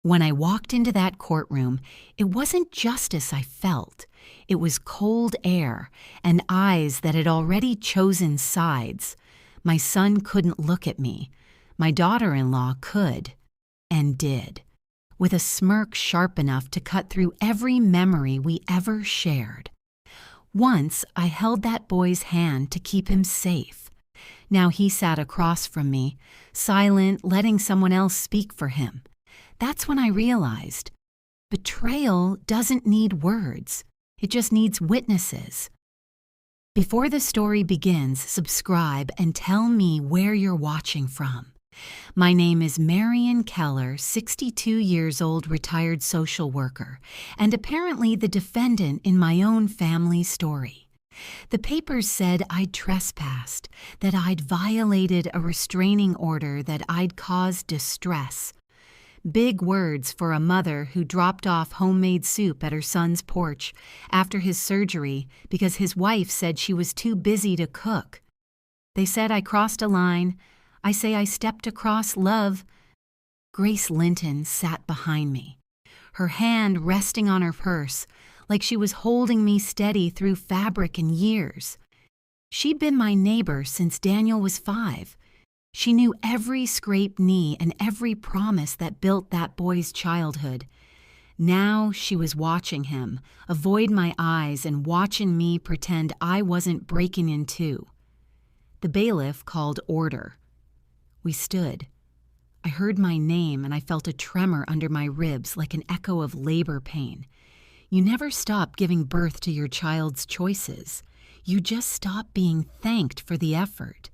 When I walked into that courtroom, it wasn't justice I felt. It was cold air and eyes that had already chosen sides. My son couldn't look at me. My daughter-in-law could, and did, with a smirk sharp enough to cut through every memory we ever shared. Once I held that boy's hand to keep him safe. Now he sat across from me, silent, letting someone else speak for him. That's when I realized, betrayal doesn't need words. It just needs witnesses. Before the story begins, subscribe and tell me where you're watching from. My name is Marian Keller, 62 years old, retired social worker, and apparently the defendant in my own family story. The papers said I'd trespassed, that I'd violated a restraining order, that I'd caused distress. Big words for a mother who dropped off homemade soup at her son's porch after his surgery because his wife said she was too busy to cook. They said I crossed a line. I say I stepped across love. Grace Linton sat behind me, her hand resting on her purse, like she was holding me steady through fabric and years. She'd been my neighbor since Daniel was 5. She knew every scraped knee and every promise that built that boy's childhood. Now she was watching him, avoid my eyes, and watching me pretend I wasn't breaking in too. The bailiff called order. We stood. I heard my name and I felt a tremor under my ribs like an echo of labor pain. You never stop giving birth to your child's choices. You just stop being thanked for the effort.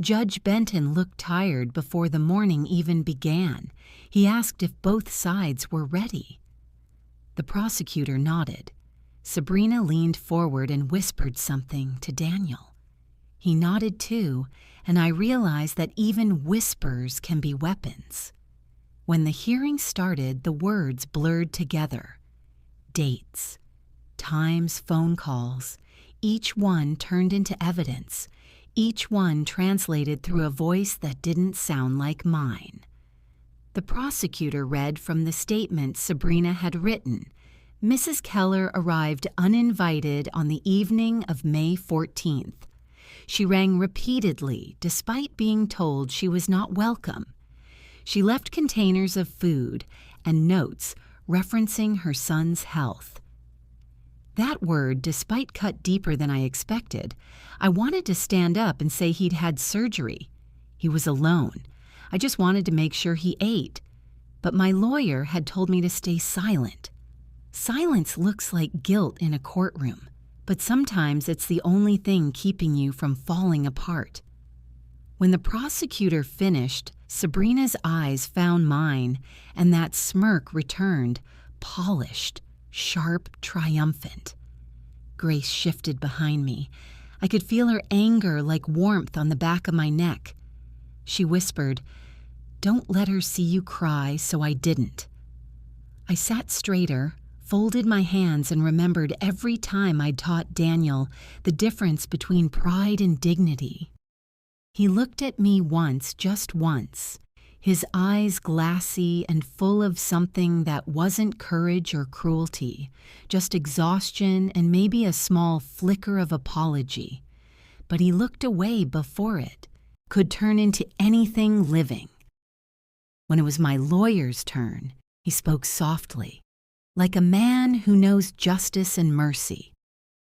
Judge Benton looked tired before the morning even began. He asked if both sides were ready. The prosecutor nodded. Sabrina leaned forward and whispered something to Daniel. He nodded too, and I realized that even whispers can be weapons. When the hearing started, the words blurred together. Dates, times, phone calls, each one turned into evidence. Each one translated through a voice that didn't sound like mine. The prosecutor read from the statement Sabrina had written. Mrs. Keller arrived uninvited on the evening of May 14th. She rang repeatedly, despite being told she was not welcome. She left containers of food and notes referencing her son's health. That word, despite cut deeper than I expected, I wanted to stand up and say he'd had surgery. He was alone. I just wanted to make sure he ate. But my lawyer had told me to stay silent. Silence looks like guilt in a courtroom, but sometimes it's the only thing keeping you from falling apart. When the prosecutor finished, Sabrina's eyes found mine, and that smirk returned, polished, sharp, triumphant. Grace shifted behind me. I could feel her anger like warmth on the back of my neck. She whispered, "Don't let her see you cry," so I didn't. I sat straighter, folded my hands, and remembered every time I'd taught Daniel the difference between pride and dignity. He looked at me once, just once, his eyes glassy and full of something that wasn't courage or cruelty, just exhaustion and maybe a small flicker of apology. But he looked away before it could turn into anything living. When it was my lawyer's turn, he spoke softly, like a man who knows justice and mercy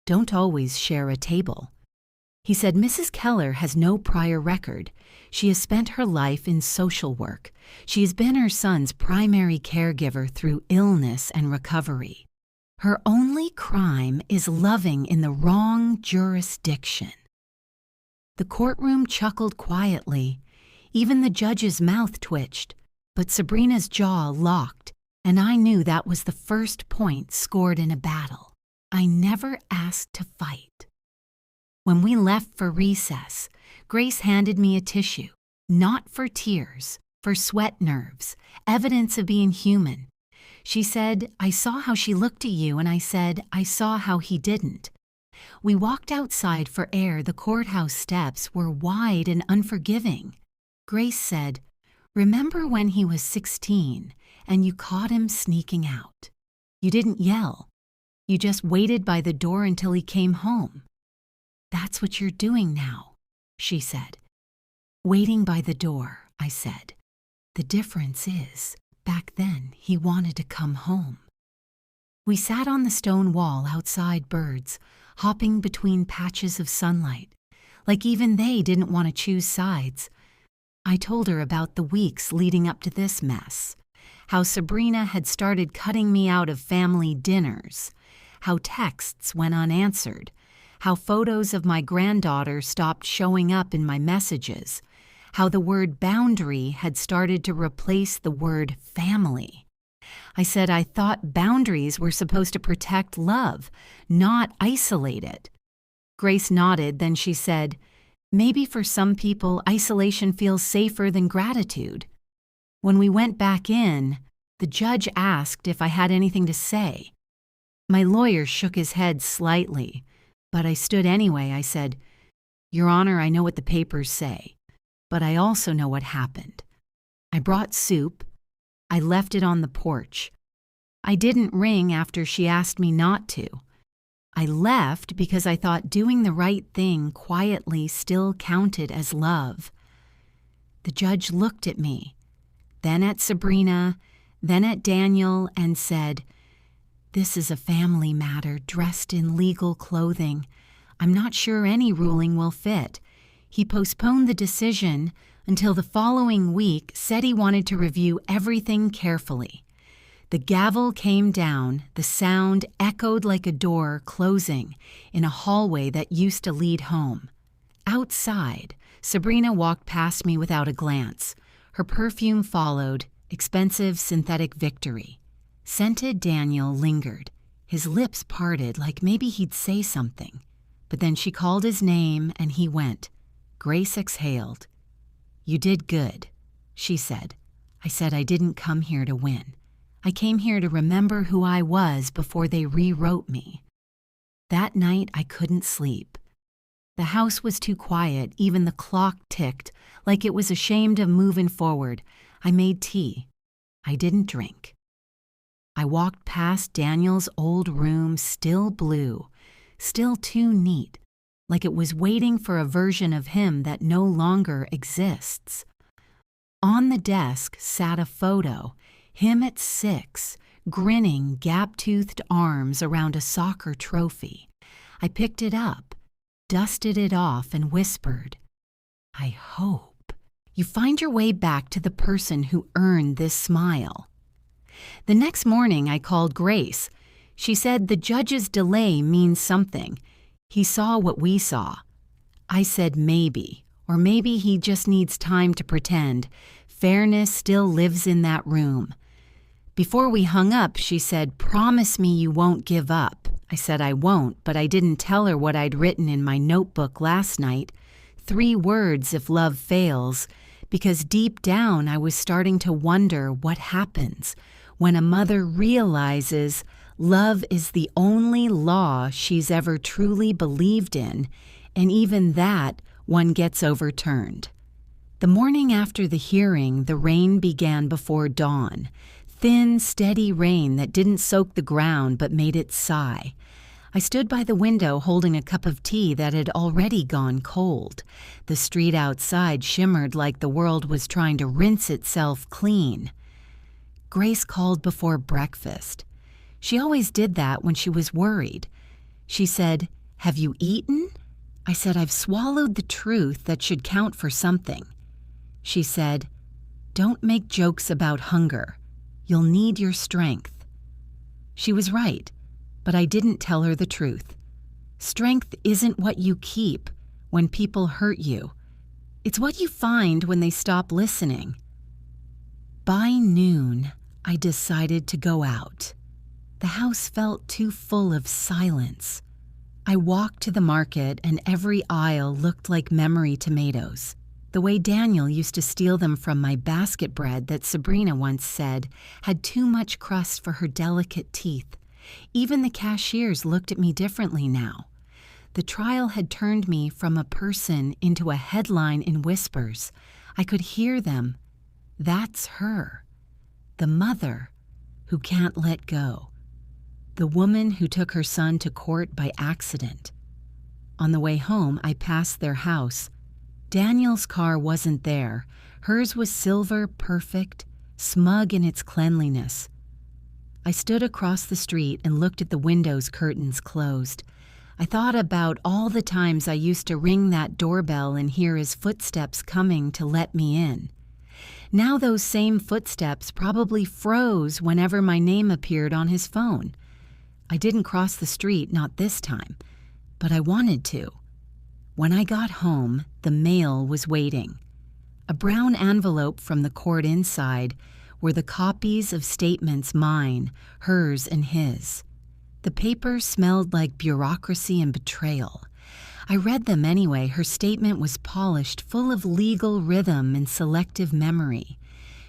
don't always share a table. He said, "Mrs. Keller has no prior record. She has spent her life in social work. She has been her son's primary caregiver through illness and recovery. Her only crime is loving in the wrong jurisdiction." The courtroom chuckled quietly. Even the judge's mouth twitched, but Sabrina's jaw locked, and I knew that was the first point scored in a battle. I never asked to fight. When we left for recess, Grace handed me a tissue, not for tears, for sweat nerves, evidence of being human. She said, "I saw how she looked at you," and I said, "I saw how he didn't." We walked outside for air. The courthouse steps were wide and unforgiving. Grace said, "Remember when he was 16, and you caught him sneaking out. You didn't yell. You just waited by the door until he came home. That's what you're doing now, she said. Waiting by the door, I said. The difference is, back then he wanted to come home. We sat on the stone wall outside birds, hopping between patches of sunlight, like even they didn't want to choose sides. I told her about the weeks leading up to this mess, how Sabrina had started cutting me out of family dinners, how texts went unanswered, how photos of my granddaughter stopped showing up in my messages, how the word boundary had started to replace the word family. I said I thought boundaries were supposed to protect love, not isolate it. Grace nodded, then she said, maybe for some people isolation feels safer than gratitude. When we went back in, the judge asked if I had anything to say. My lawyer shook his head slightly, but I stood anyway. I said, Your Honor, I know what the papers say, but I also know what happened. I brought soup. I left it on the porch. I didn't ring after she asked me not to. I left because I thought doing the right thing quietly still counted as love. The judge looked at me, then at Sabrina, then at Daniel, and said, This is a family matter dressed in legal clothing. I'm not sure any ruling will fit. He postponed the decision until the following week, said he wanted to review everything carefully. The gavel came down, the sound echoed like a door closing in a hallway that used to lead home. Outside, Sabrina walked past me without a glance. Her perfume followed, expensive synthetic victory. Scented Daniel lingered, his lips parted like maybe he'd say something. But then she called his name and he went. Grace exhaled. You did good, she said. I said I didn't come here to win. I came here to remember who I was before they rewrote me. That night I couldn't sleep. The house was too quiet, even the clock ticked, like it was ashamed of moving forward. I made tea. I didn't drink. I walked past Daniel's old room, still blue, still too neat, like it was waiting for a version of him that no longer exists. On the desk sat a photo, him at 6, grinning, gap-toothed arms around a soccer trophy. I picked it up, dusted it off, and whispered, I hope you find your way back to the person who earned this smile. The next morning I called Grace. She said the judge's delay means something. He saw what we saw. I said maybe, or maybe he just needs time to pretend. Fairness still lives in that room. Before we hung up, she said, Promise me you won't give up. I said I won't, but I didn't tell her what I'd written in my notebook last night. 3 words if love fails, because deep down I was starting to wonder what happens when a mother realizes love is the only law she's ever truly believed in, and even that one gets overturned. The morning after the hearing, the rain began before dawn. Thin, steady rain that didn't soak the ground but made it sigh. I stood by the window holding a cup of tea that had already gone cold. The street outside shimmered like the world was trying to rinse itself clean. Grace called before breakfast. She always did that when she was worried. She said, Have you eaten? I said, I've swallowed the truth that should count for something. She said, Don't make jokes about hunger. You'll need your strength. She was right, but I didn't tell her the truth. Strength isn't what you keep when people hurt you. It's what you find when they stop listening. By noon, I decided to go out. The house felt too full of silence. I walked to the market and every aisle looked like memory tomatoes. The way Daniel used to steal them from my basket bread that Sabrina once said had too much crust for her delicate teeth. Even the cashiers looked at me differently now. The trial had turned me from a person into a headline in whispers. I could hear them. That's her. the mother who can't let go, the woman who took her son to court by accident. On the way home, I passed their house. Daniel's car wasn't there. Hers was silver, perfect, smug in its cleanliness. I stood across the street and looked at the windows curtains closed. I thought about all the times I used to ring that doorbell and hear his footsteps coming to let me in. Now those same footsteps probably froze whenever my name appeared on his phone. I didn't cross the street, not this time, but I wanted to. When I got home, the mail was waiting. A brown envelope from the court inside were the copies of statements mine, hers, and his. The paper smelled like bureaucracy and betrayal. I read them anyway. Her statement was polished, full of legal rhythm and selective memory.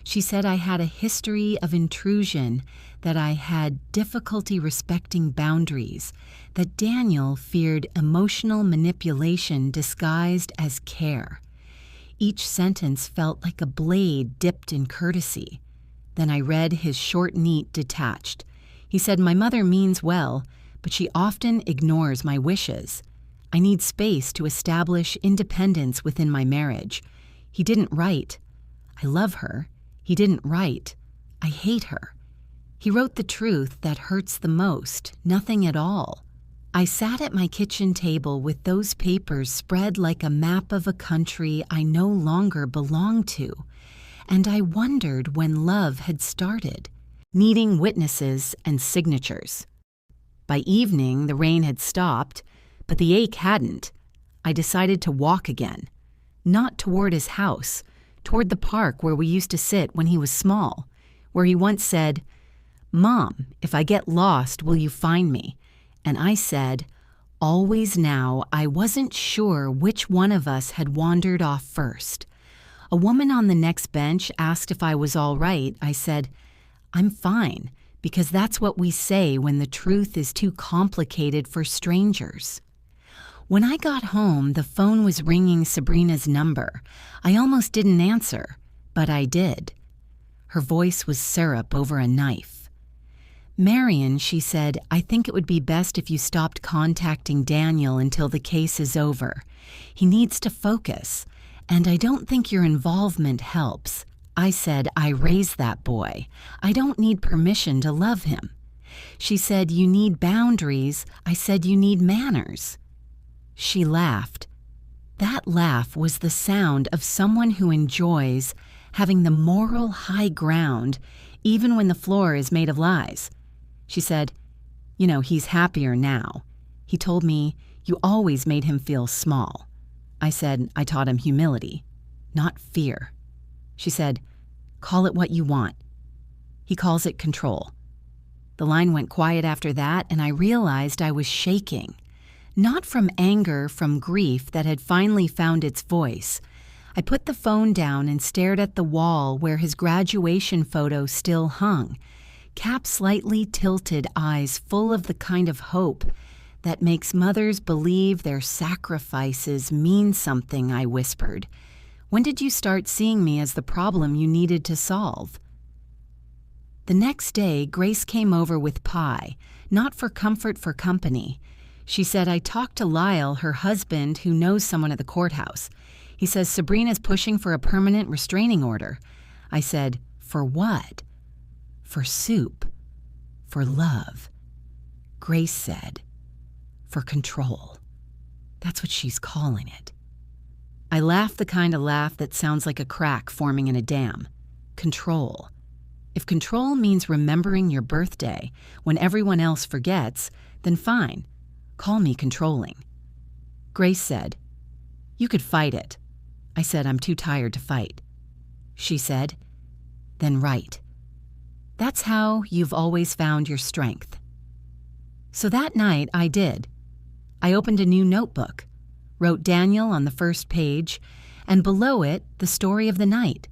She said I had a history of intrusion, that I had difficulty respecting boundaries, that Daniel feared emotional manipulation disguised as care. Each sentence felt like a blade dipped in courtesy. Then I read his short, neat, detached. He said, "My mother means well, but she often ignores my wishes. I need space to establish independence within my marriage. He didn't write, 'I love her.' He didn't write, 'I hate her.' He wrote the truth that hurts the most, nothing at all." I sat at my kitchen table with those papers spread like a map of a country I no longer belonged to, and I wondered when love had started, needing witnesses and signatures. By evening, the rain had stopped, but the ache hadn't. I decided to walk again, not toward his house, toward the park where we used to sit when he was small, where he once said, "Mom, if I get lost, will you find me?" And I said, always now, I wasn't sure which one of us had wandered off first. A woman on the next bench asked if I was all right. I said, "I'm fine," because that's what we say when the truth is too complicated for strangers. When I got home, the phone was ringing Sabrina's number. I almost didn't answer, but I did. Her voice was syrup over a knife. "Marion," she said, "I think it would be best if you stopped contacting Daniel until the case is over. He needs to focus, and I don't think your involvement helps." I said, "I raised that boy. I don't need permission to love him." She said, "You need boundaries." I said, "You need manners." She laughed. That laugh was the sound of someone who enjoys having the moral high ground even when the floor is made of lies. She said, "You know, he's happier now. He told me you always made him feel small." I said, "I taught him humility, not fear." She said, "Call it what you want. He calls it control." The line went quiet after that, and I realized I was shaking. Not from anger, from grief that had finally found its voice. I put the phone down and stared at the wall where his graduation photo still hung. Cap's slightly tilted eyes full of the kind of hope that makes mothers believe their sacrifices mean something, I whispered. "When did you start seeing me as the problem you needed to solve?" The next day, Grace came over with pie, not for comfort, for company. She said, "I talked to Lyle, her husband, who knows someone at the courthouse. He says Sabrina's pushing for a permanent restraining order." I said, "For what?" "For soup. For love." Grace said, "For control. That's what she's calling it." I laughed the kind of laugh that sounds like a crack forming in a dam. Control. If control means remembering your birthday when everyone else forgets, then fine. Call me controlling. Grace said, "You could fight it." I said, "I'm too tired to fight." She said, "Then write. That's how you've always found your strength." So that night I did. I opened a new notebook, wrote Daniel on the first page, and below it, the story of the night.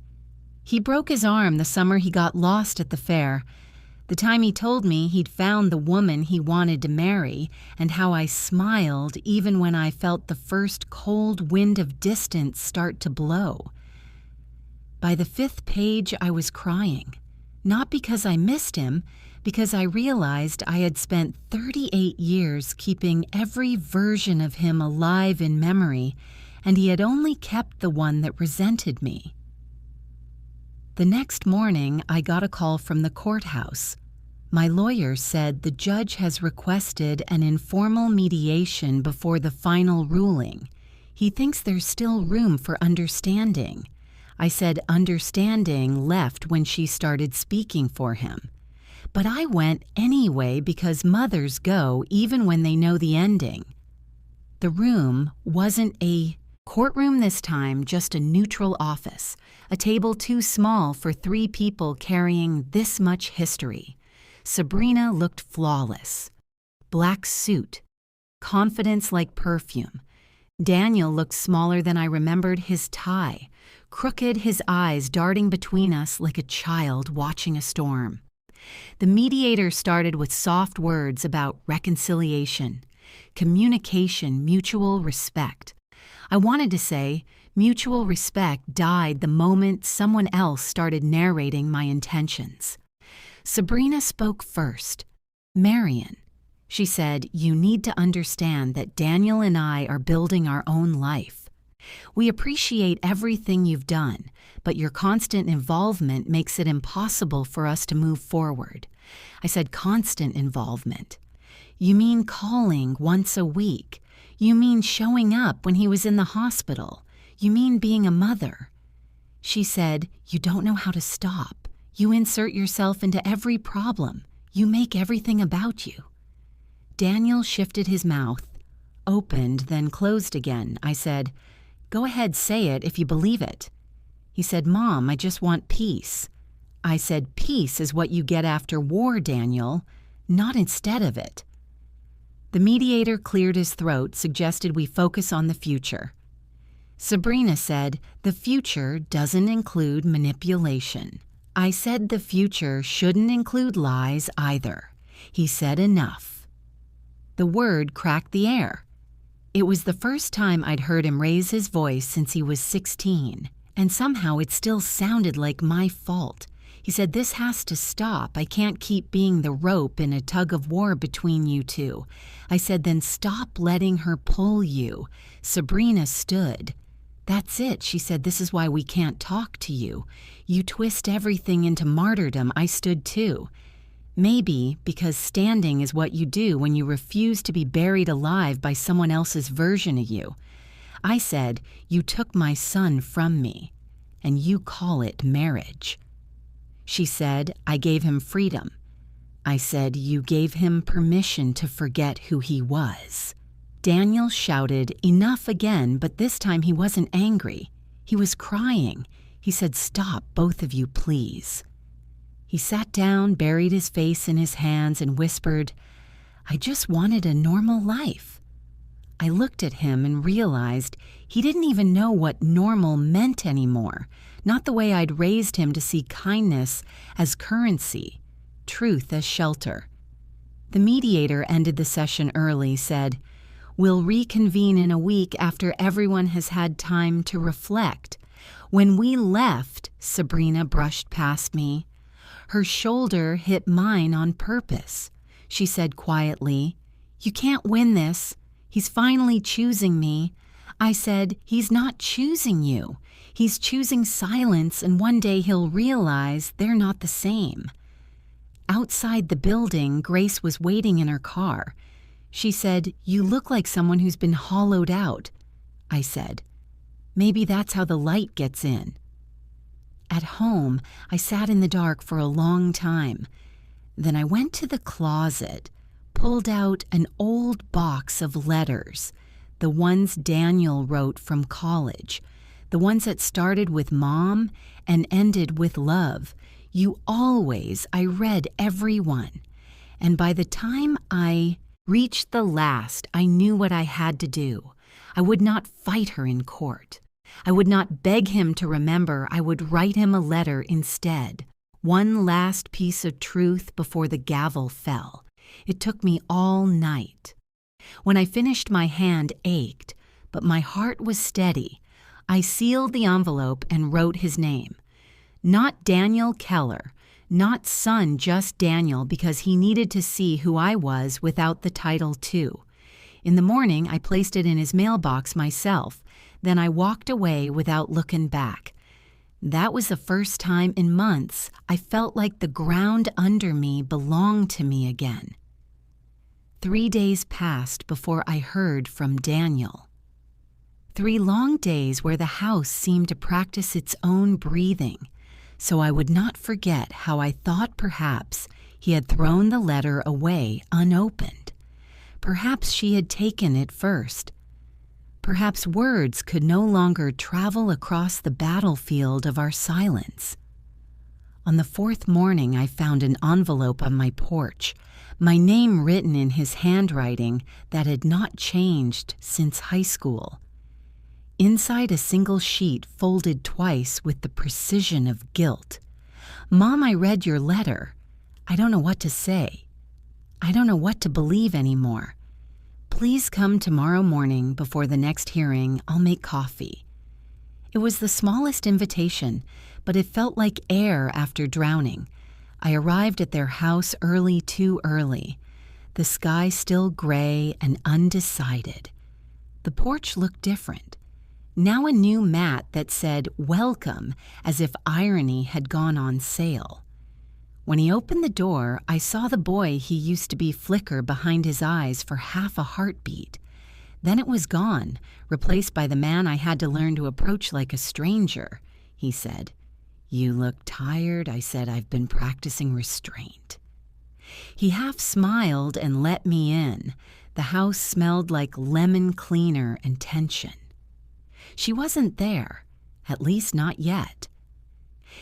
He broke his arm the summer he got lost at the fair. The time he told me he'd found the woman he wanted to marry, and how I smiled even when I felt the first cold wind of distance start to blow. By the 5th page, I was crying. Not because I missed him, because I realized I had spent 38 years keeping every version of him alive in memory, and he had only kept the one that resented me. The next morning, I got a call from the courthouse. My lawyer said the judge has requested an informal mediation before the final ruling. He thinks there's still room for understanding. I said understanding left when she started speaking for him. But I went anyway because mothers go even when they know the ending. The room wasn't a courtroom this time, just a neutral office, a table too small for 3 people carrying this much history. Sabrina looked flawless. Black suit, confidence like perfume. Daniel looked smaller than I remembered his tie, crooked, his eyes darting between us like a child watching a storm. The mediator started with soft words about reconciliation, communication, mutual respect. I wanted to say, mutual respect died the moment someone else started narrating my intentions. Sabrina spoke first. Marion. She said, "You need to understand that Daniel and I are building our own life. We appreciate everything you've done, but your constant involvement makes it impossible for us to move forward." I said, "Constant involvement? You mean calling once a week? You mean showing up when he was in the hospital? You mean being a mother?" She said, "You don't know how to stop. You insert yourself into every problem. You make everything about you." Daniel shifted his mouth, opened, then closed again. I said, "Go ahead, say it if you believe it." He said, "Mom, I just want peace." I said, "Peace is what you get after war, Daniel, not instead of it." The mediator cleared his throat, suggested we focus on the future. Sabrina said, "The future doesn't include manipulation." I said the future shouldn't include lies either. He said, "Enough." The word cracked the air. It was the first time I'd heard him raise his voice since he was 16, and somehow it still sounded like my fault. He said, "This has to stop. I can't keep being the rope in a tug of war between you two." I said, "Then stop letting her pull you." Sabrina stood. "That's it," she said. "This is why we can't talk to you. You twist everything into martyrdom." I stood too. Maybe because standing is what you do when you refuse to be buried alive by someone else's version of you. I said, "You took my son from me, and you call it marriage." She said, "I gave him freedom." I said, "You gave him permission to forget who he was." Daniel shouted, "Enough" again, but this time he wasn't angry. He was crying. He said, "Stop, both of you, please." He sat down, buried his face in his hands, and whispered, "I just wanted a normal life." I looked at him and realized he didn't even know what normal meant anymore, not the way I'd raised him to see kindness as currency, truth as shelter. The mediator ended the session early, said, "We'll reconvene in a week after everyone has had time to reflect." When we left, Sabrina brushed past me. Her shoulder hit mine on purpose. She said quietly, "You can't win this. He's finally choosing me." I said, "He's not choosing you. He's choosing silence, and one day he'll realize they're not the same." Outside the building, Grace was waiting in her car. She said, "You look like someone who's been hollowed out." I said, "Maybe that's how the light gets in." At home, I sat in the dark for a long time. Then I went to the closet, pulled out an old box of letters, the ones Daniel wrote from college, the ones that started with Mom and ended with love. "You always," I read every one. And by the time I reached the last, I knew what I had to do. I would not fight her in court. I would not beg him to remember. I would write him a letter instead. One last piece of truth before the gavel fell. It took me all night. When I finished, my hand ached, but my heart was steady. I sealed the envelope and wrote his name. Not Daniel Keller, Not son, just Daniel, because he needed to see who I was without the title too. In the morning, I placed it in his mailbox myself. Then I walked away without looking back. That was the first time in months I felt like the ground under me belonged to me again. 3 days passed before I heard from Daniel. 3 long days where the house seemed to practice its own breathing, so I would not forget how I thought perhaps he had thrown the letter away unopened. Perhaps she had taken it first. Perhaps words could no longer travel across the battlefield of our silence. On the 4th morning, I found an envelope on my porch, my name written in his handwriting that had not changed since high school. Inside a single sheet folded twice with the precision of guilt. Mom, I read your letter. I don't know what to say. I don't know what to believe anymore. Please come tomorrow morning before the next hearing. I'll make coffee. It was the smallest invitation, but it felt like air after drowning. I arrived at their house early, too early. The sky still gray and undecided. The porch looked different. Now a new mat that said welcome, as if irony had gone on sale. When he opened the door, I saw the boy he used to be flicker behind his eyes for half a heartbeat. Then it was gone, replaced by the man I had to learn to approach like a stranger. He said, "You look tired." I said, "I've been practicing restraint." He half smiled and let me in. The house smelled like lemon cleaner and tension. She wasn't there, at least not yet.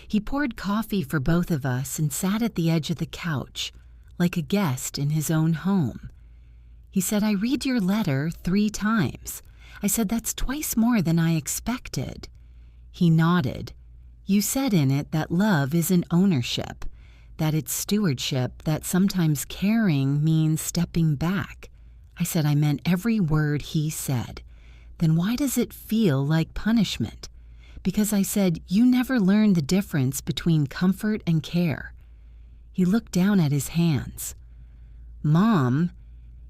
He poured coffee for both of us and sat at the edge of the couch, like a guest in his own home. He said, "I read your letter 3 times. I said, "That's twice more than I expected." He nodded. "You said in it that love isn't ownership, that it's stewardship, that sometimes caring means stepping back." I said, "I meant every word he said." "Then why does it feel like punishment?" Because I said, "You never learned the difference between comfort and care." He looked down at his hands. "Mom,"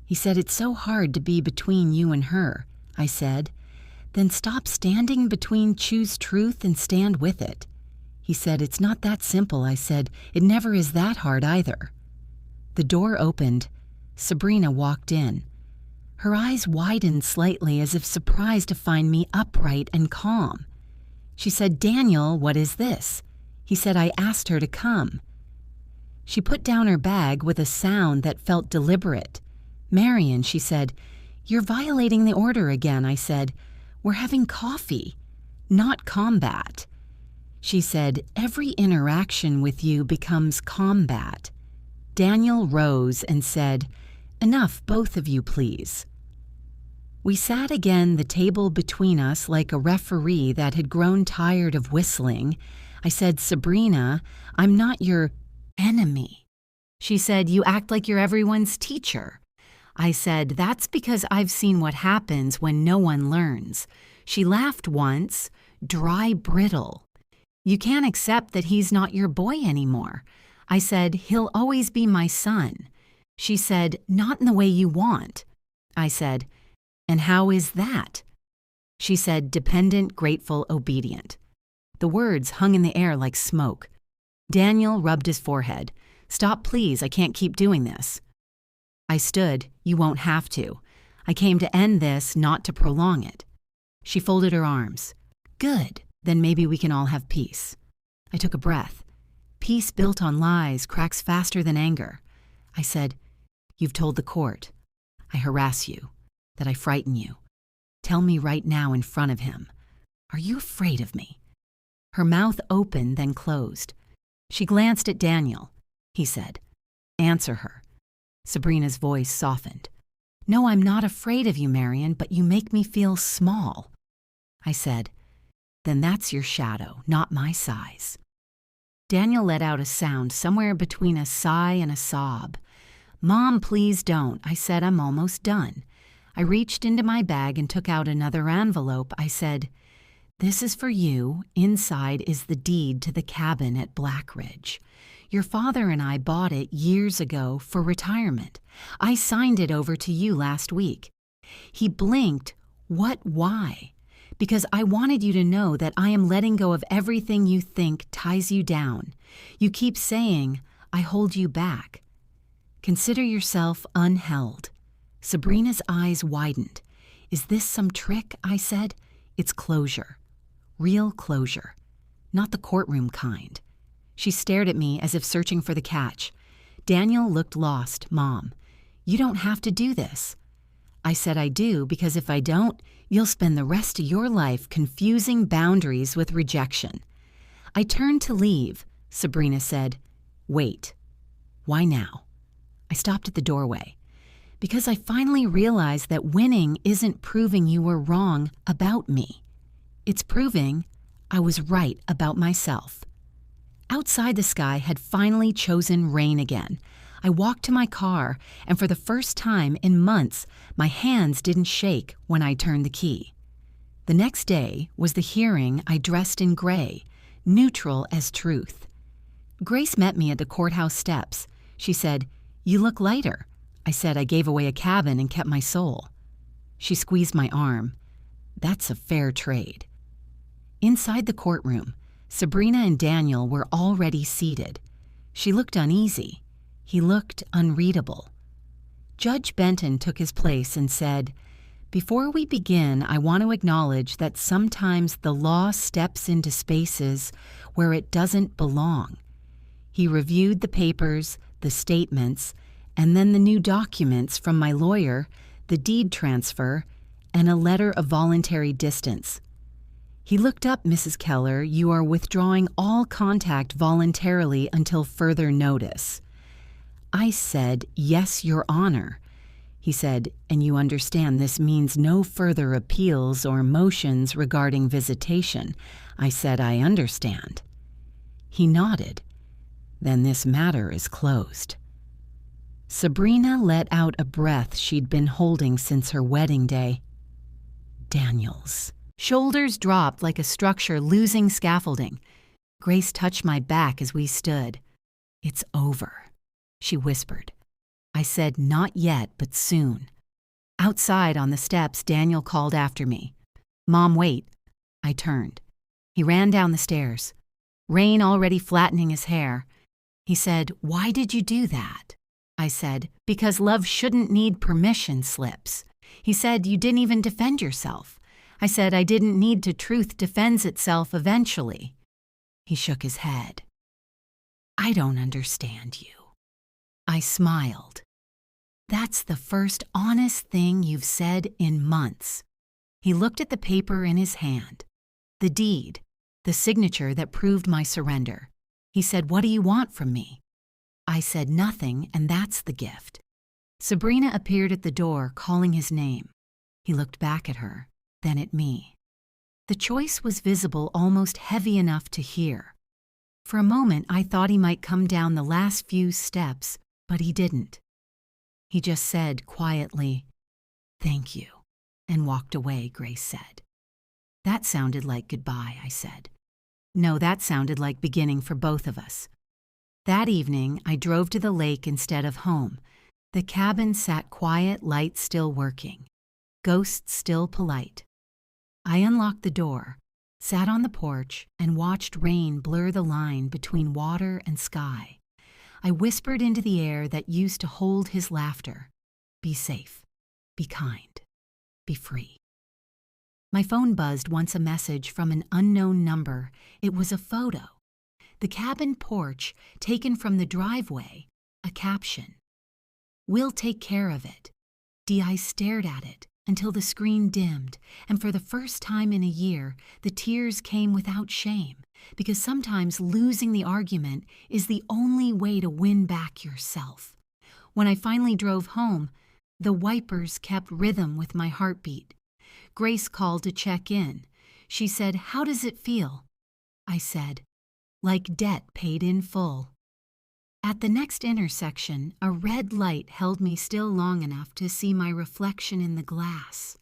he said, "it's so hard to be between you and her." I said, "Then stop standing between, choose truth and stand with it." He said, "It's not that simple." I said, "It never is that hard either." The door opened. Sabrina walked in. Her eyes widened slightly as if surprised to find me upright and calm. She said, "Daniel, what is this?" He said, "I asked her to come." She put down her bag with a sound that felt deliberate. "Marion," she said, "you're violating the order again." I said, "We're having coffee, not combat." She said, "Every interaction with you becomes combat." Daniel rose and said, "Enough, both of you, please." We sat again, the table between us like a referee that had grown tired of whistling. I said, "Sabrina, I'm not your enemy." She said, "You act like you're everyone's teacher." I said, "That's because I've seen what happens when no one learns." She laughed once, dry, brittle. "You can't accept that he's not your boy anymore." I said, "He'll always be my son." She said, "Not in the way you want." I said, "And how is that?" She said, "Dependent, grateful, obedient." The words hung in the air like smoke. Daniel rubbed his forehead. "Stop, please. I can't keep doing this." I stood. "You won't have to. I came to end this, not to prolong it." She folded her arms. "Good. Then maybe we can all have peace." I took a breath. Peace built on lies cracks faster than anger. I said, "You've told the court. I harass you, that I frighten you. Tell me right now in front of him. Are you afraid of me?" Her mouth opened, then closed. She glanced at Daniel. He said, "Answer her." Sabrina's voice softened. "No, I'm not afraid of you, Marion, but you make me feel small." I said, "Then that's your shadow, not my size." Daniel let out a sound somewhere between a sigh and a sob. "Mom, please don't." I said, "I'm almost done." I reached into my bag and took out another envelope. I said, This is for you. Inside is the deed to the cabin at Black Ridge. Your father and I bought it years ago for retirement. I signed it over to you last week." He blinked. "What? Why?" "Because I wanted you to know that I am letting go of everything you think ties you down. You keep saying, I hold you back. Consider yourself unheld." Sabrina's eyes widened. "Is this some trick?" I said. "It's closure. Real closure. Not the courtroom kind." She stared at me as if searching for the catch. Daniel looked lost. "Mom, you don't have to do this." I said I do because if I don't, you'll spend the rest of your life confusing boundaries with rejection. I turned to leave. Sabrina said, "Wait." "Why now?" I stopped at the doorway. "Because I finally realized that winning isn't proving you were wrong about me. It's proving I was right about myself." Outside, the sky had finally chosen rain again. I walked to my car, and for the first time in months, my hands didn't shake when I turned the key. The next day was the hearing. I dressed in gray, neutral as truth. Grace met me at the courthouse steps. She said, "You look lighter." I said I gave away a cabin and kept my soul. She squeezed my arm. "That's a fair trade." Inside the courtroom, Sabrina and Daniel were already seated. She looked uneasy. He looked unreadable. Judge Benton took his place and said, "Before we begin, I want to acknowledge that sometimes the law steps into spaces where it doesn't belong." He reviewed the papers, the statements, and then the new documents from my lawyer, the deed transfer, and a letter of voluntary distance. He looked up. "Mrs. Keller, you are withdrawing all contact voluntarily until further notice." I said, "Yes, Your Honor." He said, "And you understand this means no further appeals or motions regarding visitation." I said, "I understand." He nodded. "Then this matter is closed." Sabrina let out a breath she'd been holding since her wedding day. Daniel's shoulders dropped like a structure losing scaffolding. Grace touched my back as we stood. "It's over," she whispered. I said, "Not yet, but soon." Outside on the steps, Daniel called after me. "Mom, wait." I turned. He ran down the stairs, rain already flattening his hair. He said, "Why did you do that?" I said, "Because love shouldn't need permission slips." He said, "You didn't even defend yourself." I said, "I didn't need to. Truth defends itself eventually." He shook his head. "I don't understand you." I smiled. "That's the first honest thing you've said in months." He looked at the paper in his hand, the deed, the signature that proved my surrender. He said, "What do you want from me?" I said, "Nothing, and that's the gift." Sabrina appeared at the door, calling his name. He looked back at her, then at me. The choice was visible, almost heavy enough to hear. For a moment, I thought he might come down the last few steps, but he didn't. He just said quietly, "Thank you," and walked away, Grace said. "That sounded like goodbye," I said. "No, that sounded like beginning for both of us." That evening, I drove to the lake instead of home. The cabin sat quiet, lights still working, ghosts still polite. I unlocked the door, sat on the porch, and watched rain blur the line between water and sky. I whispered into the air that used to hold his laughter. Be safe, be kind, be free. My phone buzzed once, a message from an unknown number. It was a photo. The cabin porch, taken from the driveway, a caption. "We'll take care of it." I stared at it until the screen dimmed, and for the first time in a year, the tears came without shame, because sometimes losing the argument is the only way to win back yourself. When I finally drove home, the wipers kept rhythm with my heartbeat. Grace called to check in. She said, "How does it feel?" I said, "Like debt paid in full." At the next intersection, a red light held me still long enough to see my reflection in the glass.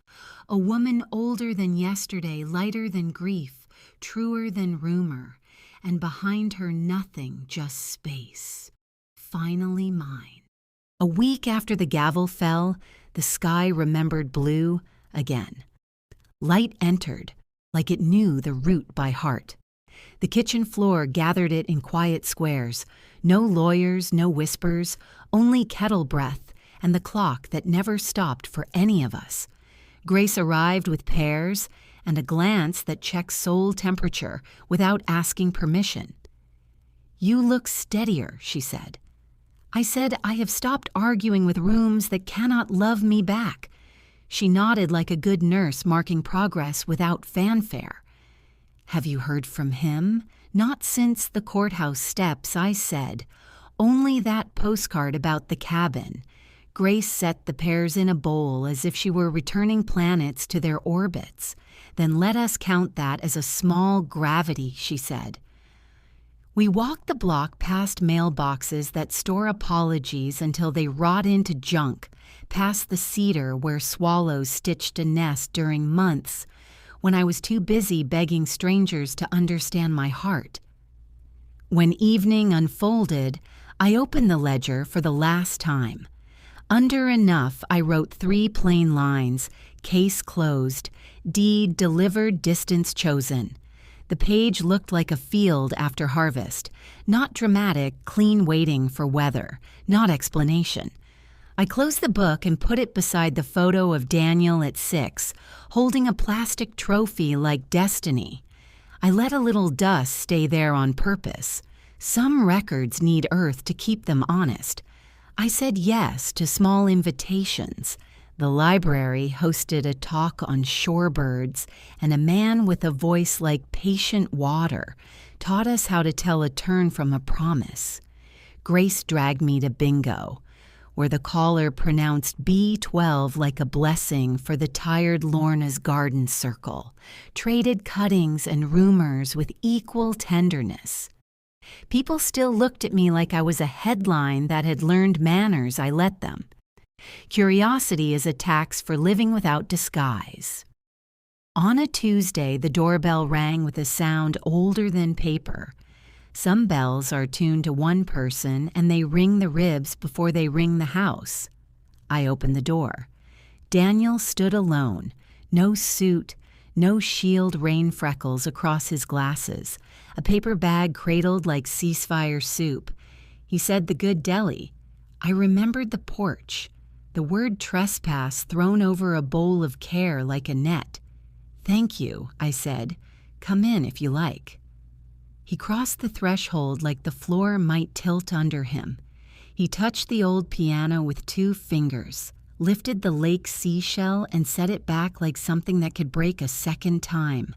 A woman older than yesterday, lighter than grief, truer than rumor, and behind her nothing, just space. Finally mine. A week after the gavel fell, the sky remembered blue again. Light entered, like it knew the route by heart. The kitchen floor gathered it in quiet squares. No lawyers, no whispers, only kettle breath and the clock that never stopped for any of us. Grace arrived with pears and a glance that checked soul temperature without asking permission. "You look steadier," she said. I said, "I have stopped arguing with rooms that cannot love me back." She nodded like a good nurse marking progress without fanfare. "Have you heard from him?" "Not since the courthouse steps," I said. "Only that postcard about the cabin." Grace set the pears in a bowl as if she were returning planets to their orbits. "Then let us count that as a small gravity," she said. We walked the block past mailboxes that store apologies until they rot into junk, past the cedar where swallows stitched a nest during months when I was too busy begging strangers to understand my heart. When evening unfolded, I opened the ledger for the last time. Under enough, I wrote 3 plain lines: case closed, deed delivered, distance chosen. The page looked like a field after harvest, not dramatic, clean waiting for weather, not explanation. I closed the book and put it beside the photo of Daniel at 6, holding a plastic trophy like destiny. I let a little dust stay there on purpose. Some records need earth to keep them honest. I said yes to small invitations. The library hosted a talk on shorebirds, and a man with a voice like patient water taught us how to tell a turn from a promise. Grace dragged me to bingo, where the caller pronounced B12 like a blessing for the tired Lorna's garden circle, traded cuttings and rumors with equal tenderness. People still looked at me like I was a headline that had learned manners I let them. Curiosity is a tax for living without disguise. On a Tuesday, the doorbell rang with a sound older than paper. Some bells are tuned to one person and they ring the ribs before they ring the house. I opened the door. Daniel stood alone, no suit, no shield rain freckles across his glasses, a paper bag cradled like ceasefire soup. He said the good deli. I remembered the porch, the word trespass thrown over a bowl of care like a net. "Thank you," I said. "Come in if you like." He crossed the threshold like the floor might tilt under him. He touched the old piano with 2 fingers, lifted the lake seashell and set it back like something that could break a second time.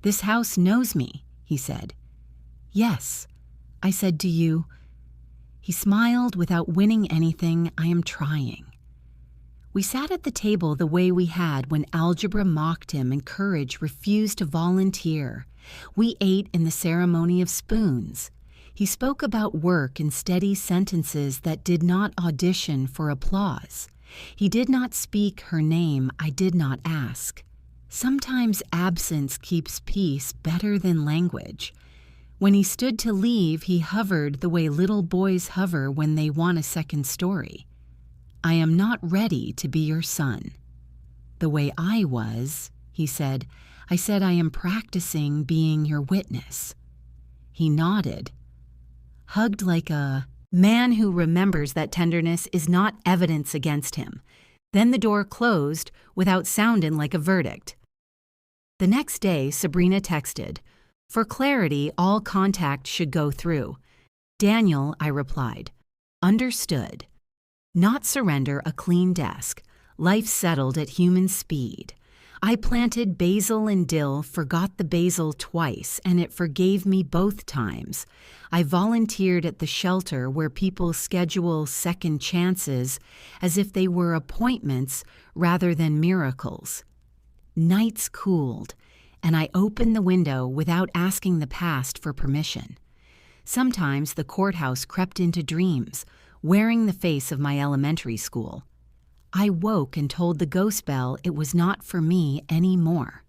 "This house knows me," he said. "Yes." I said, "Do you?" He smiled without winning anything. "I am trying." We sat at the table the way we had when algebra mocked him and courage refused to volunteer. We ate in the ceremony of spoons. He spoke about work in steady sentences that did not audition for applause. He did not speak her name. I did not ask. Sometimes absence keeps peace better than language. When he stood to leave, he hovered the way little boys hover when they want a second story. "I am not ready to be your son." "The way I was," he said. I said, "I am practicing being your witness." He nodded, hugged like a man who remembers that tenderness is not evidence against him. Then the door closed without sounding like a verdict. The next day, Sabrina texted, "For clarity, all contact should go through." "Daniel," I replied. "Understood." Not surrender a clean desk. Life settled at human speed. I planted basil and dill, forgot the basil twice, and it forgave me both times. I volunteered at the shelter where people schedule second chances as if they were appointments rather than miracles. Nights cooled, and I opened the window without asking the past for permission. Sometimes the courthouse crept into dreams, wearing the face of my elementary school. I woke and told the ghost bell it was not for me anymore.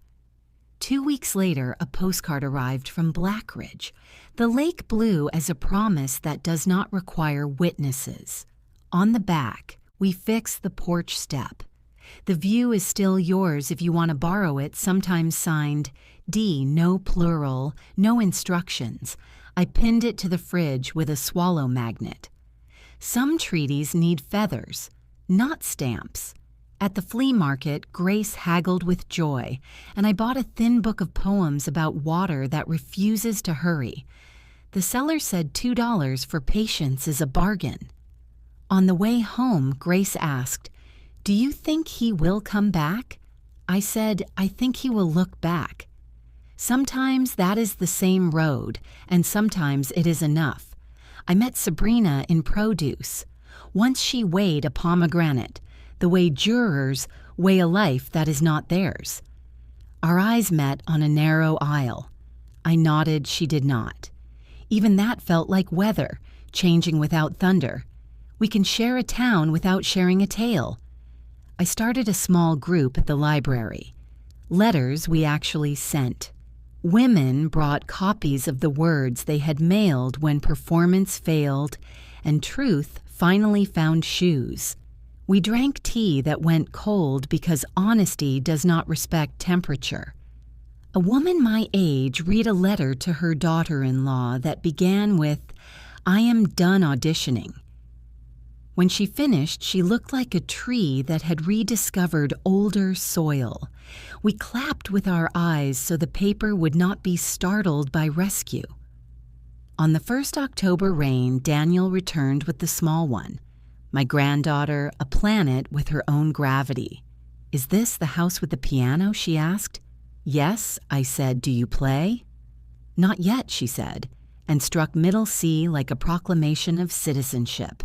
2 weeks later, a postcard arrived from Blackridge, the lake blue as a promise that does not require witnesses. On the back, we fixed the porch step. The view is still yours if you want to borrow it, sometimes signed D, no plural, no instructions. I pinned it to the fridge with a swallow magnet. Some treaties need feathers, not stamps. At the flea market, Grace haggled with joy, and I bought a thin book of poems about water that refuses to hurry. The seller said $2 for patience is a bargain. On the way home, Grace asked, "Do you think he will come back?" I said, "I think he will look back." Sometimes that is the same road, and sometimes it is enough. I met Sabrina in produce. Once she weighed a pomegranate, the way jurors weigh a life that is not theirs. Our eyes met on a narrow aisle. I nodded, she did not. Even that felt like weather, changing without thunder. We can share a town without sharing a tale. I started a small group at the library. Letters we actually sent. Women brought copies of the words they had mailed when performance failed, and truth finally found shoes. We drank tea that went cold because honesty does not respect temperature. A woman my age read a letter to her daughter-in-law that began with, "I am done auditioning." When she finished, she looked like a tree that had rediscovered older soil. We clapped with our eyes so the paper would not be startled by rescue. On the first October rain, Daniel returned with the small one. My granddaughter, a planet with her own gravity. "Is this the house with the piano?" she asked. "Yes," I said. "Do you play?" "Not yet," she said, and struck middle C like a proclamation of citizenship.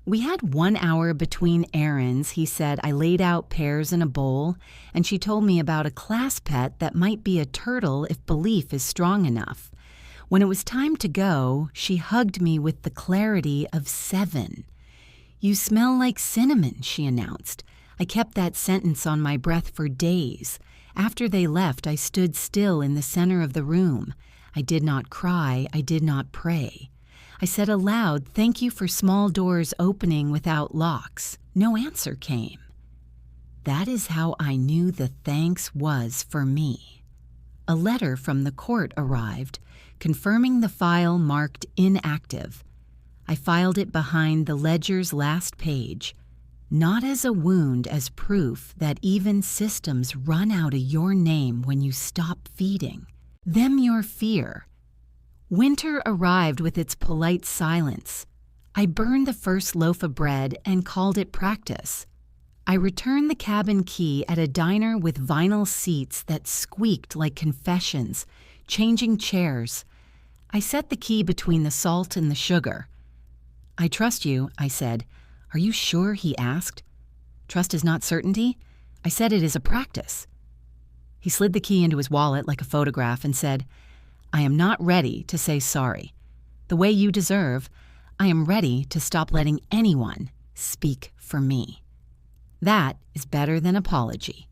We had 1 hour between errands. He said I laid out pears in a bowl, and she told me about a class pet that might be a turtle if belief is strong enough. When it was time to go, she hugged me with the clarity of 7. "You smell like cinnamon," she announced. I kept that sentence on my breath for days. After they left, I stood still in the center of the room. I did not cry. I did not pray. I said aloud, "Thank you for small doors opening without locks." No answer came. That is how I knew the thanks was for me. A letter from the court arrived, confirming the file marked inactive. I filed it behind the ledger's last page, not as a wound, as proof that even systems run out of your name when you stop feeding them your fear. Winter arrived with its polite silence. I burned the first loaf of bread and called it practice. I returned the cabin key at a diner with vinyl seats that squeaked like confessions, changing chairs. I set the key between the salt and the sugar. "I trust you," I said. "Are you sure?" he asked. "Trust is not certainty." I said it is a practice. He slid the key into his wallet like a photograph and said, "I am not ready to say sorry. The way you deserve, I am ready to stop letting anyone speak for me." That is better than apology.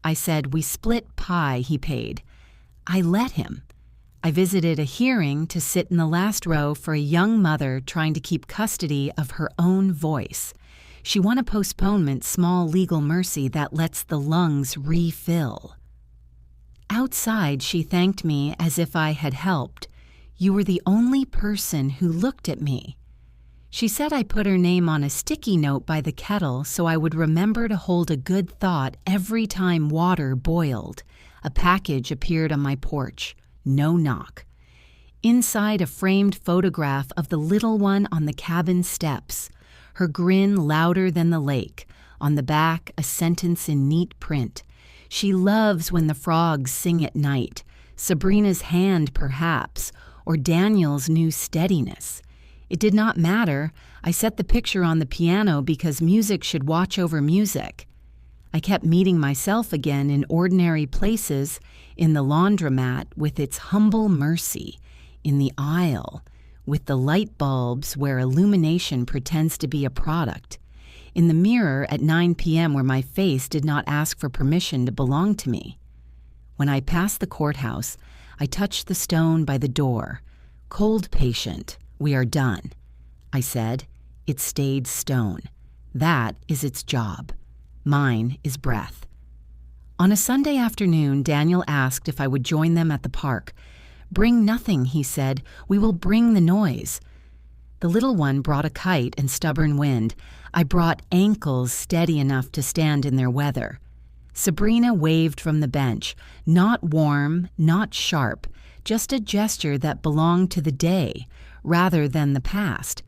I said, "We split pie," he paid. I let him. I visited a hearing to sit in the last row for a young mother trying to keep custody of her own voice. She won a postponement, small legal mercy that lets the lungs refill. Outside, she thanked me as if I had helped. "You were the only person who looked at me." She said I put her name on a sticky note by the kettle so I would remember to hold a good thought every time water boiled. A package appeared on my porch. No knock. Inside, a framed photograph of the little one on the cabin steps, her grin louder than the lake. On the back, a sentence in neat print. "She loves when the frogs sing at night." Sabrina's hand, perhaps, or Daniel's new steadiness. It did not matter. I set the picture on the piano because music should watch over music. I kept meeting myself again in ordinary places, in the laundromat with its humble mercy, in the aisle, with the light bulbs where illumination pretends to be a product, in the mirror at 9 p.m. where my face did not ask for permission to belong to me. When I passed the courthouse, I touched the stone by the door. "Cold patient, we are done." I said. It stayed stone. That is its job. Mine is breath. On a Sunday afternoon, Daniel asked if I would join them at the park. "Bring nothing," he said. "We will bring the noise." The little one brought a kite and stubborn wind. I brought ankles steady enough to stand in their weather. Sabrina waved from the bench, not warm, not sharp, just a gesture that belonged to the day rather than the past.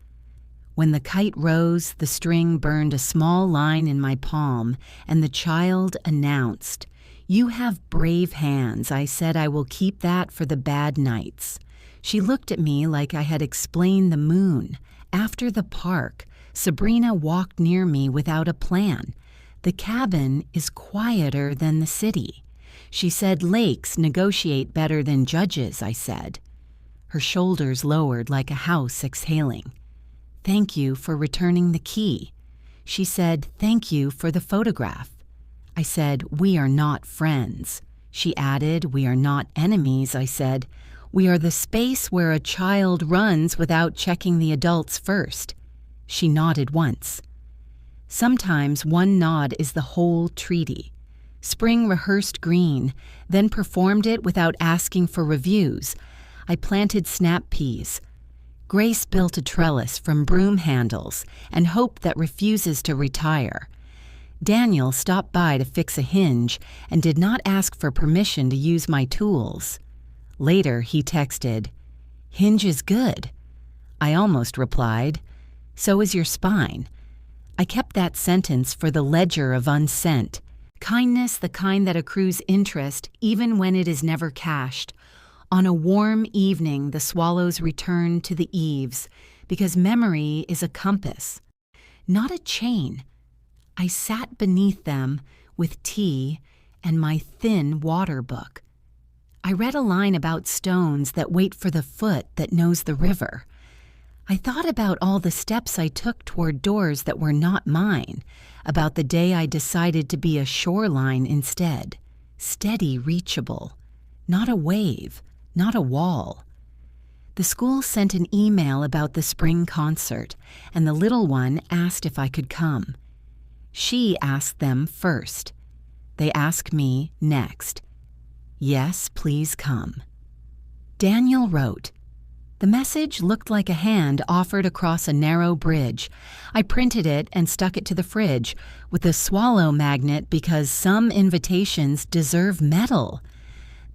When the kite rose, the string burned a small line in my palm, and the child announced, "You have brave hands." I said I will keep that for the bad nights. She looked at me like I had explained the moon. After the park, Sabrina walked near me without a plan. "The cabin is quieter than the city." She said lakes negotiate better than judges, I said. Her shoulders lowered like a house exhaling. "Thank you for returning the key." She said, "Thank you for the photograph." I said, "We are not friends." She added, "We are not enemies." I said, "We are the space where a child runs without checking the adults first." She nodded once. Sometimes one nod is the whole treaty. Spring rehearsed Green, then performed it without asking for reviews. I planted snap peas. Grace built a trellis from broom handles and hope that refuses to retire. Daniel stopped by to fix a hinge and did not ask for permission to use my tools. Later, he texted, "Hinge is good." I almost replied, "So is your spine." I kept that sentence for the ledger of unsent. Kindness, the kind that accrues interest even when it is never cashed. On a warm evening, the swallows returned to the eaves because memory is a compass, not a chain. I sat beneath them with tea and my thin water book. I read a line about stones that wait for the foot that knows the river. I thought about all the steps I took toward doors that were not mine, about the day I decided to be a shoreline instead, steady, reachable, not a wave, not a wall. The school sent an email about the spring concert, and the little one asked if I could come. She asked them first. They asked me next. Yes, please come. Daniel wrote, "The message looked like a hand offered across a narrow bridge. I printed it and stuck it to the fridge with a swallow magnet because some invitations deserve metal.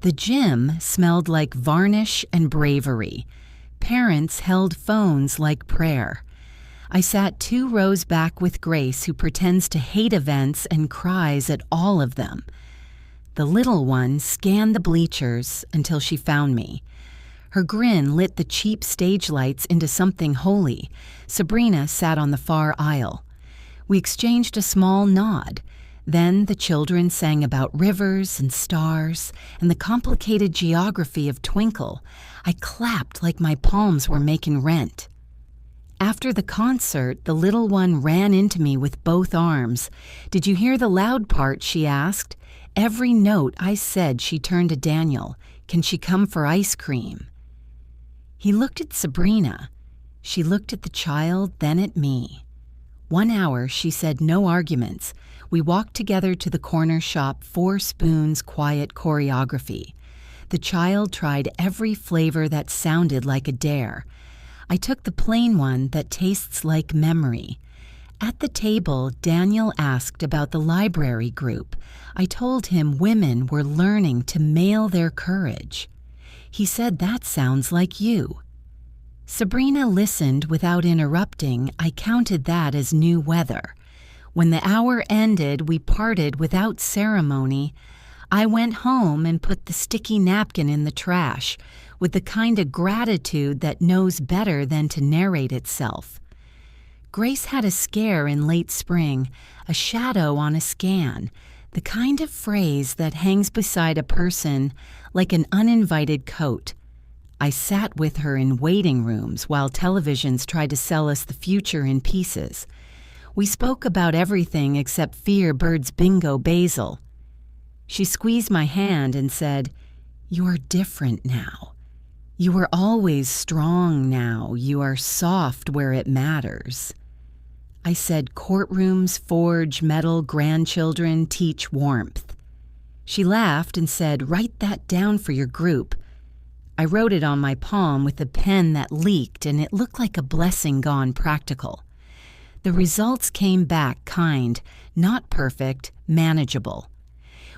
The gym smelled like varnish and bravery. Parents held phones like prayer. I sat 2 rows back with Grace, who pretends to hate events and cries at all of them. The little one scanned the bleachers until she found me. Her grin lit the cheap stage lights into something holy. Sabrina sat on the far aisle. We exchanged a small nod. Then the children sang about rivers and stars and the complicated geography of Twinkle. I clapped like my palms were making rent. After the concert, the little one ran into me with both arms. "Did you hear the loud part?" she asked. Every note I said, she turned to Daniel. "Can she come for ice cream?" He looked at Sabrina. She looked at the child, then at me. 1 hour, she said no arguments. We walked together to the corner shop, 4 spoons, quiet choreography. The child tried every flavor that sounded like a dare. I took the plain one that tastes like memory. At the table, Daniel asked about the library group. I told him women were learning to mail their courage. He said, "That sounds like you." Sabrina listened without interrupting. I counted that as new weather. When the hour ended, we parted without ceremony. I went home and put the sticky napkin in the trash, with the kind of gratitude that knows better than to narrate itself. Grace had a scare in late spring, a shadow on a scan, the kind of phrase that hangs beside a person like an uninvited coat. I sat with her in waiting rooms while televisions tried to sell us the future in pieces. We spoke about everything except Fear Bird's bingo basil. She squeezed my hand and said, "You're different now. You were always strong now. You are soft where it matters." I said, "Courtrooms forge metal grandchildren, teach warmth." She laughed and said, "Write that down for your group." I wrote it on my palm with a pen that leaked, and it looked like a blessing gone practical. The results came back kind, not perfect, manageable.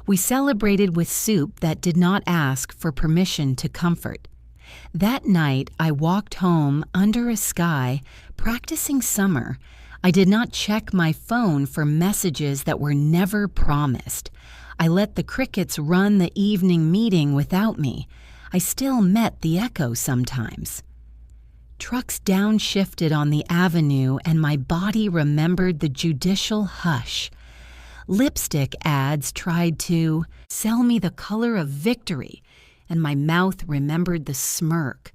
We celebrated with soup that did not ask for permission to comfort. That night, I walked home under a sky, practicing summer. I did not check my phone for messages that were never promised. I let the crickets run the evening meeting without me. I still met the echo sometimes. Trucks downshifted on the avenue, and my body remembered the judicial hush. Lipstick ads tried to sell me the color of victory, and my mouth remembered the smirk.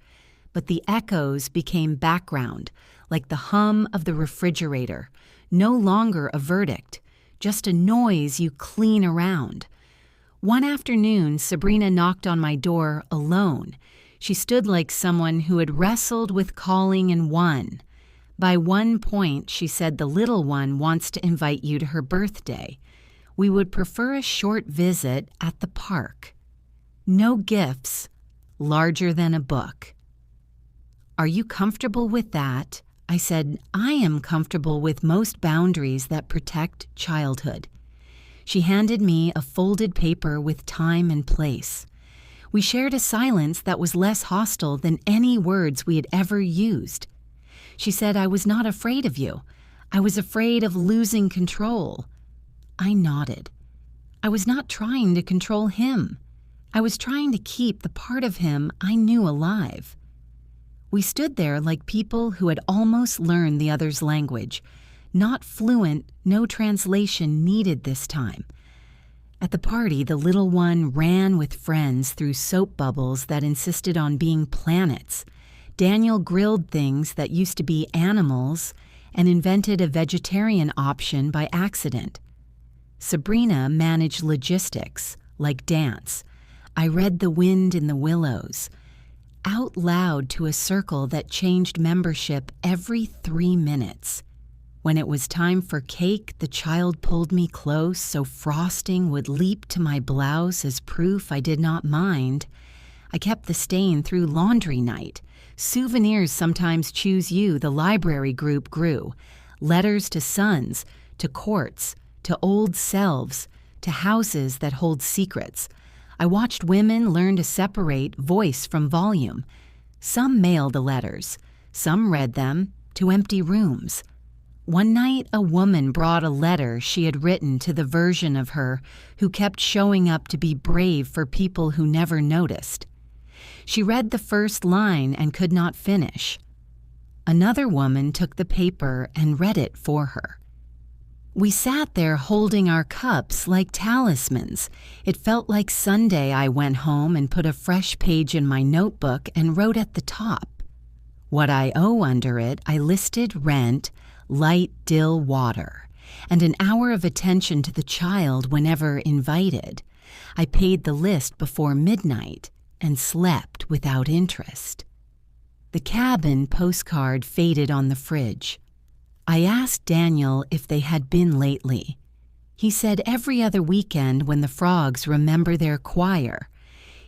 But the echoes became background, like the hum of the refrigerator, no longer a verdict, just a noise you clean around. One afternoon, Sabrina knocked on my door alone. She stood like someone who had wrestled with calling and won. By one point, she said, "The little one wants to invite you to her birthday. We would prefer a short visit at the park. No gifts, larger than a book." "Are you comfortable with that?" I said, "I am comfortable with most boundaries that protect childhood." She handed me a folded paper with time and place. We shared a silence that was less hostile than any words we had ever used. She said, "I was not afraid of you. I was afraid of losing control." I nodded. I was not trying to control him. I was trying to keep the part of him I knew alive. We stood there like people who had almost learned the other's language. Not fluent, no translation needed this time. At the party, the little one ran with friends through soap bubbles that insisted on being planets. Daniel grilled things that used to be animals and invented a vegetarian option by accident. Sabrina managed logistics, like dance. I read the wind in the willows, out loud to a circle that changed membership every 3 minutes. When it was time for cake, the child pulled me close so frosting would leap to my blouse as proof I did not mind. I kept the stain through laundry night. Souvenirs sometimes choose you, the library group grew. Letters to sons, to courts, to old selves, to houses that hold secrets. I watched women learn to separate voice from volume. Some mailed the letters. Some read them to empty rooms. One night, a woman brought a letter she had written to the version of her who kept showing up to be brave for people who never noticed. She read the first line and could not finish. Another woman took the paper and read it for her. We sat there holding our cups like talismans. It felt like Sunday. I went home and put a fresh page in my notebook and wrote at the top. What I owe under it, I listed rent, light dill water, and an hour of attention to the child whenever invited. I paid the list before midnight and slept without interest. The cabin postcard faded on the fridge. I asked Daniel if they had been lately. He said every other weekend when the frogs remember their choir.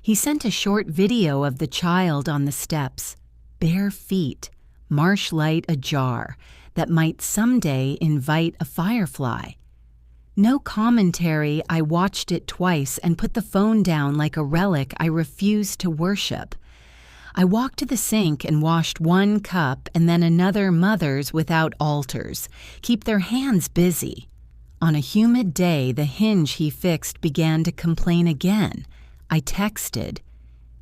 He sent a short video of the child on the steps, bare feet, marsh light ajar, that might someday invite a firefly. No commentary. I watched it twice and put the phone down like a relic I refused to worship. I walked to the sink and washed one cup and then another. Mothers without altars keep their hands busy. On a humid day, the hinge he fixed began to complain again. I texted,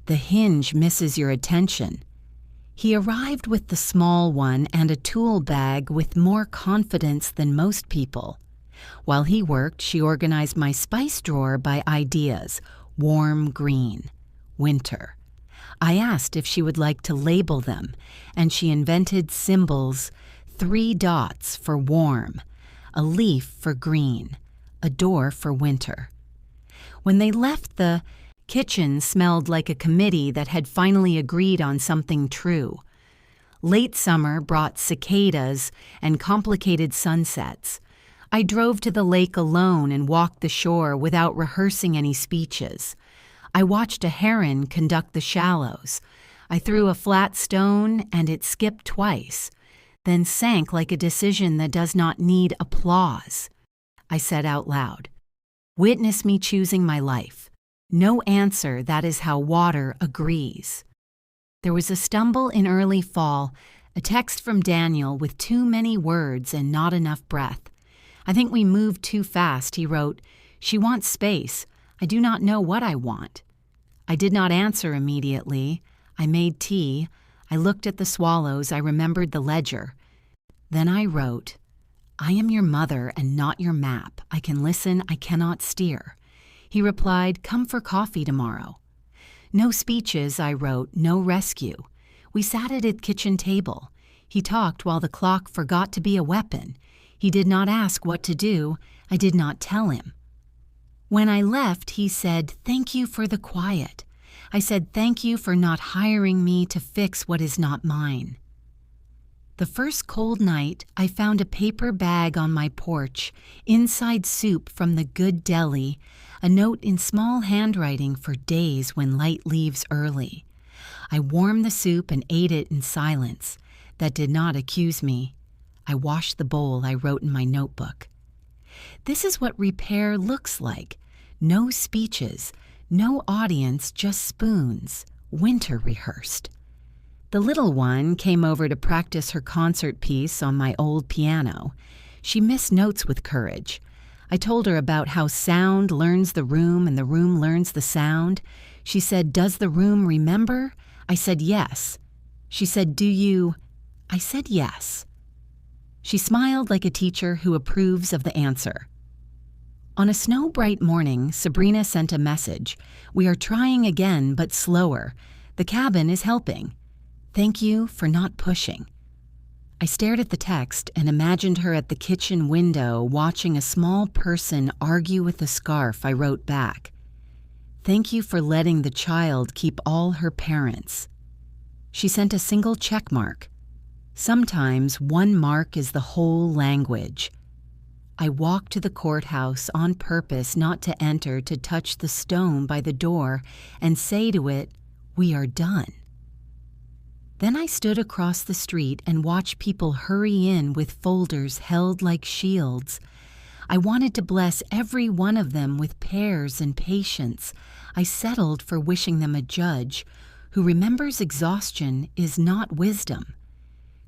"The hinge misses your attention." He arrived with the small one and a tool bag with more confidence than most people. While he worked, she organized my spice drawer by ideas. Warm green. Winter. I asked if she would like to label them, and she invented symbols: 3 dots for warm, a leaf for green, a door for winter. When they left, the kitchen smelled like a committee that had finally agreed on something true. Late summer brought cicadas and complicated sunsets. I drove to the lake alone and walked the shore without rehearsing any speeches. I watched a heron conduct the shallows. I threw a flat stone and it skipped twice, then sank like a decision that does not need applause. I said out loud, "Witness me choosing my life. No answer, that is how water agrees." There was a stumble in early fall, a text from Daniel with too many words and not enough breath. "I think we moved too fast," he wrote. "She wants space. I do not know what I want." I did not answer immediately. I made tea. I looked at the swallows. I remembered the ledger. Then I wrote, "I am your mother and not your map. I can listen, I cannot steer." He replied, "Come for coffee tomorrow." No speeches, I wrote, no rescue. We sat at his kitchen table. He talked while the clock forgot to be a weapon. He did not ask what to do. I did not tell him. When I left, he said, "Thank you for the quiet." I said, "Thank you for not hiring me to fix what is not mine." The first cold night, I found a paper bag on my porch, inside soup from the good deli, a note in small handwriting for days when light leaves early. I warmed the soup and ate it in silence. That did not accuse me. I washed the bowl, I wrote in my notebook. This is what repair looks like. No speeches, no audience, just spoons, winter rehearsed. The little one came over to practice her concert piece on my old piano. She missed notes with courage. I told her about how sound learns the room and the room learns the sound. She said, "Does the room remember?" I said, "Yes." She said, "Do you?" I said, "Yes." She smiled like a teacher who approves of the answer. On a snow-bright morning, Sabrina sent a message. "We are trying again, but slower. The cabin is helping. Thank you for not pushing." I stared at the text and imagined her at the kitchen window watching a small person argue with a scarf. I wrote back, "Thank you for letting the child keep all her parents." She sent a single check mark. Sometimes one mark is the whole language. I walked to the courthouse on purpose not to enter, to touch the stone by the door and say to it, "We are done." Then I stood across the street and watched people hurry in with folders held like shields. I wanted to bless every one of them with pears and patience. I settled for wishing them a judge who remembers exhaustion is not wisdom.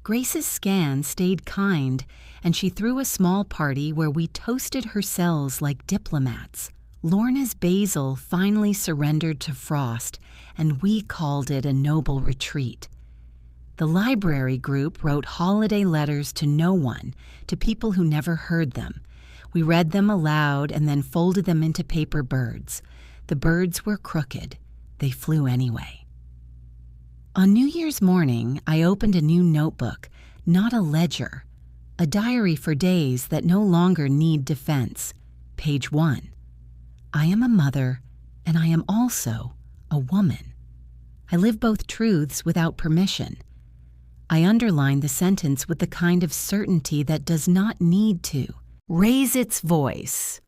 Grace's scan stayed kind, and she threw a small party where we toasted her cells like diplomats. Lorna's basil finally surrendered to frost, and we called it a noble retreat. The library group wrote holiday letters to no one, to people who never heard them. We read them aloud and then folded them into paper birds. The birds were crooked. They flew anyway. On New Year's morning, I opened a new notebook, not a ledger, a diary for days that no longer need defense. Page 1. I am a mother, and I am also a woman. I live both truths without permission. I underline the sentence with the kind of certainty that does not need to. Raise its voice.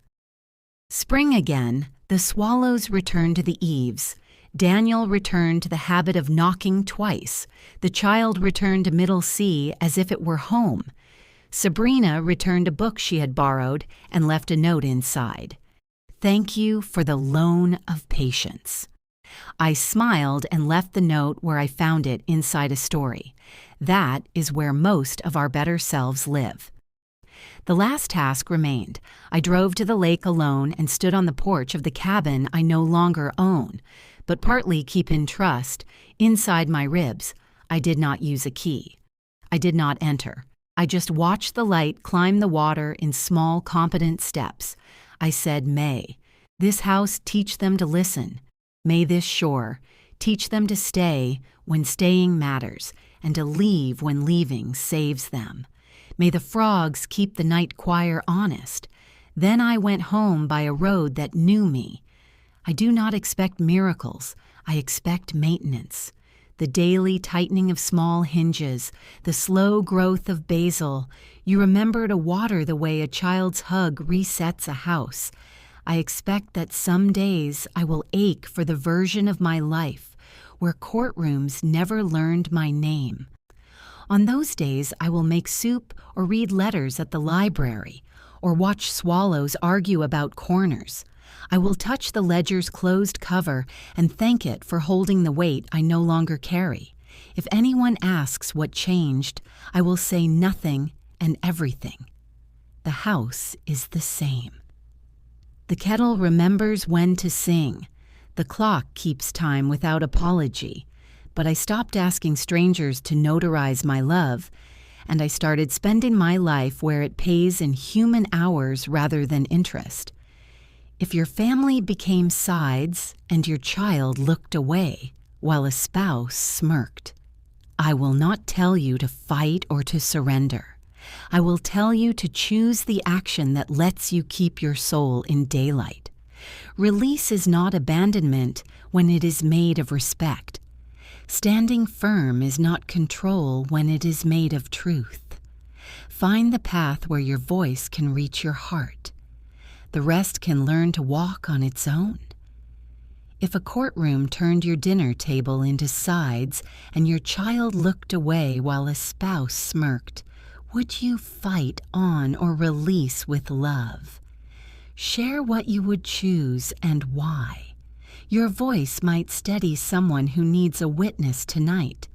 Spring again, the swallows return to the eaves. Daniel returned to the habit of knocking twice. The child returned to Middle C as if it were home. Sabrina returned a book she had borrowed and left a note inside. Thank you for the loan of patience. I smiled and left the note where I found it inside a story. That is where most of our better selves live. The last task remained. I drove to the lake alone and stood on the porch of the cabin I no longer own, but partly keep in trust. Inside my ribs, I did not use a key. I did not enter. I just watched the light climb the water in small, competent steps. I said, may this house teach them to listen. May this shore Teach them to stay when staying matters, and to leave when leaving saves them. May the frogs keep the night choir honest. Then I went home by a road that knew me. I do not expect miracles, I expect maintenance. The daily tightening of small hinges, the slow growth of basil. You remember to water the way a child's hug resets a house. I expect that some days I will ache for the version of my life where courtrooms never learned my name. On those days I will make soup or read letters at the library or watch swallows argue about corners. I will touch the ledger's closed cover and thank it for holding the weight I no longer carry. If anyone asks what changed, I will say nothing and everything. The house is the same. The kettle remembers when to sing. The clock keeps time without apology. But I stopped asking strangers to notarize my love, and I started spending my life where it pays in human hours rather than interest. If your family became sides and your child looked away while a spouse smirked, I will not tell you to fight or to surrender. I will tell you to choose the action that lets you keep your soul in daylight. Release is not abandonment when it is made of respect. Standing firm is not control when it is made of truth. Find the path where your voice can reach your heart. The rest can learn to walk on its own. If a courtroom turned your dinner table into sides and your child looked away while a spouse smirked, would you fight on or release with love? Share what you would choose and why. Your voice might steady someone who needs a witness tonight.